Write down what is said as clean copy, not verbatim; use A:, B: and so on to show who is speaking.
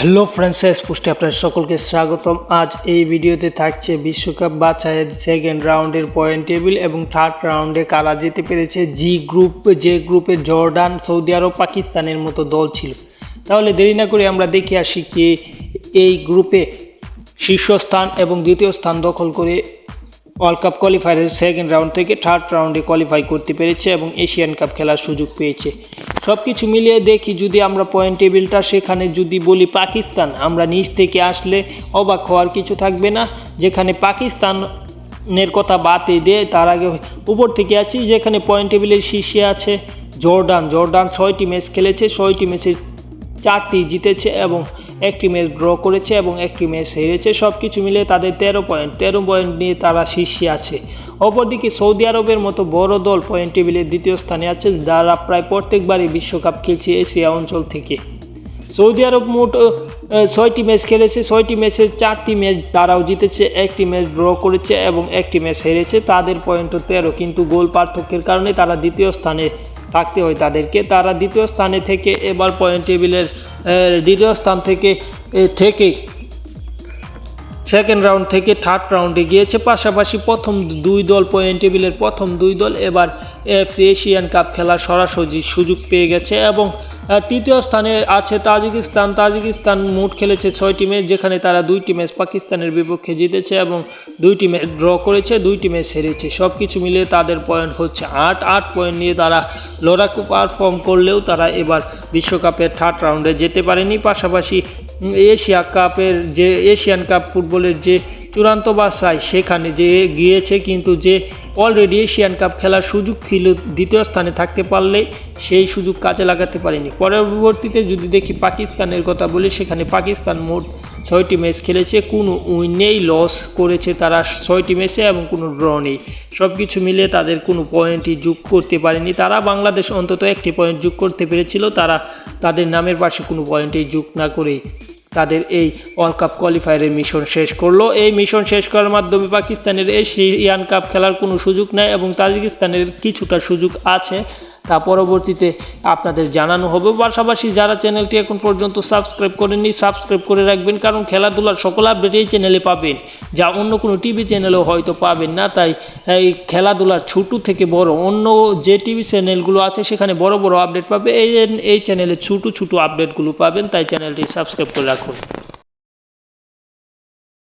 A: Hello friends, পোস্টে আপনার সকলকে স্বাগতম। আজ এই ভিডিওতে থাকছে বিশ্বকাপ বাছাইয়ের সেকেন্ড রাউন্ডের পয়েন্ট টেবিল এবং থার্ড রাউন্ডে কারা যেতে পেরেছে। যে গ্রুপে জর্ডান, সৌদি আরব, পাকিস্তানের মতো দল ছিল। তাহলে দেরি না করে আমরা দেখে আসি কে এই গ্রুপে শীর্ষস্থান এবং দ্বিতীয় স্থান দখল করে ওয়ার্ল্ড কাপ কোয়ালিফায়ারের সেকেন্ড রাউন্ড থেকে থার্ড রাউন্ডে কোয়ালিফাই করতে পেরেছে এবং এশিয়ান কাপ খেলার সুযোগ পেয়েছে। সব কিছু মিলিয়ে দেখি যদি আমরা পয়েন্ট টেবিলটা, সেখানে যদি বলি পাকিস্তান, আমরা নিচ থেকে আসলে অবাক হওয়ার কিছু থাকবে না। যেখানে পাকিস্তানের কথা বাদে দিয়ে তার আগে উপর থেকে আসি, যেখানে পয়েন্ট টেবিলের শীর্ষে আছে জর্ডান। 6টি ম্যাচ খেলেছে, 6টি ম্যাচে 4টি জিতেছে এবং একটি ম্যাচ ড্র করেছে এবং একটি ম্যাচ হেরেছে। সব কিছু মিলে তাদের 13 পয়েন্ট নিয়ে তারা শীর্ষে আছে। অপরদিকে সৌদি আরবের মতো বড় দল পয়েন্ট টেবিলের দ্বিতীয় স্থানে আছে, যারা প্রায় প্রত্যেকবারই বিশ্বকাপ খেলছে এশিয়া অঞ্চল থেকে। সৌদি আরব মোট 6টি ম্যাচ খেলেছে, 6টি ম্যাচের 4টি ম্যাচ তারাও জিতেছে, একটি ম্যাচ ড্র করেছে এবং একটি ম্যাচ হেরেছে। তাদের পয়েন্টও 13, কিন্তু গোল পার্থক্যের কারণে তারা দ্বিতীয় স্থানে থাকতে হয় তাদেরকে। তারা দ্বিতীয় স্থানে থেকে এবার পয়েন্ট টেবিলের দ্বিতীয় স্থান থেকে সেকেন্ড রাউন্ড থেকে থার্ড রাউন্ডে গিয়েছে। পাশাপাশি প্রথম দুই দল, পয়েন্ট টেবিলের প্রথম দুই দল এবার এএফসি এশিয়ান কাপ খেলার সরাসরি সুযোগ পেয়ে গেছে এবং তৃতীয় স্থানে আছে তাজিকিস্তান মোট খেলেছে 6টি ম্যাচ, যেখানে তারা 2টি ম্যাচ পাকিস্তানের বিপক্ষে জিতেছে এবং 2টি ম্যাচ ড্র করেছে, 2টি ম্যাচ হেরেছে। সব কিছু মিলিয়ে তাদের পয়েন্ট হচ্ছে 8 পয়েন্ট নিয়ে তারা লড়াকু পারফর্ম করলেও তারা এবার বিশ্বকাপের থার্ড রাউন্ডে যেতে পারেনি। পাশাপাশি এশিয়ান কাপ ফুটবলের যে চূড়ান্ত বাছাই সেখানে যে গিয়েছে, কিন্তু যে অলরেডি এশিয়ান কাপ খেলার সুযোগ ছিল দ্বিতীয় স্থানে থাকতে পারলে সেই সুযোগ কাজে লাগাতে পারেনি। পরবর্তীতে যদি দেখি পাকিস্তানের কথা বলি, সেখানে পাকিস্তান মোট 6টি ম্যাচ খেলেছে, কোনো উইন নেই, লস করেছে তারা 6টি ম্যাচে এবং কোনো ড্র নেই। সব কিছু মিলিয়ে তাদের কোনো পয়েন্টই যোগ করতে পারেনি তারা। বাংলাদেশ অন্তত একটি পয়েন্ট যোগ করতে পেরেছিল, তারা তাদের নামের পাশে কোনো পয়েন্টই যোগ না করেই তাদের এই ওয়ার্ল্ড কাপ কোয়ালিফায়ারের মিশন শেষ করলো। এই মিশন শেষ করার মাধ্যমে পাকিস্তানের এশিয়ান কাপ খেলার কোনো সুযোগ নেই এবং তাজিকিস্তানের কিছুটা সুযোগ আছে, তা পরবর্তীতে আপনাদের জানানো হবে। পাশাপাশি যারা চ্যানেলটি এখন পর্যন্ত সাবস্ক্রাইব করেননি, সাবস্ক্রাইব করে রাখবেন, কারণ খেলাধুলার সকল আপডেট এই চ্যানেলে পাবেন, যা অন্য কোনো টিভি চ্যানেলেও হয়তো পাবেন না। তাই এই খেলাধুলার ছোটো থেকে বড় অন্য যে টিভি চ্যানেলগুলো আছে সেখানে বড় বড় আপডেট পাবে, এই চ্যানেলে ছোটো আপডেটগুলো পাবেন। তাই চ্যানেলটি সাবস্ক্রাইব করে রাখুন।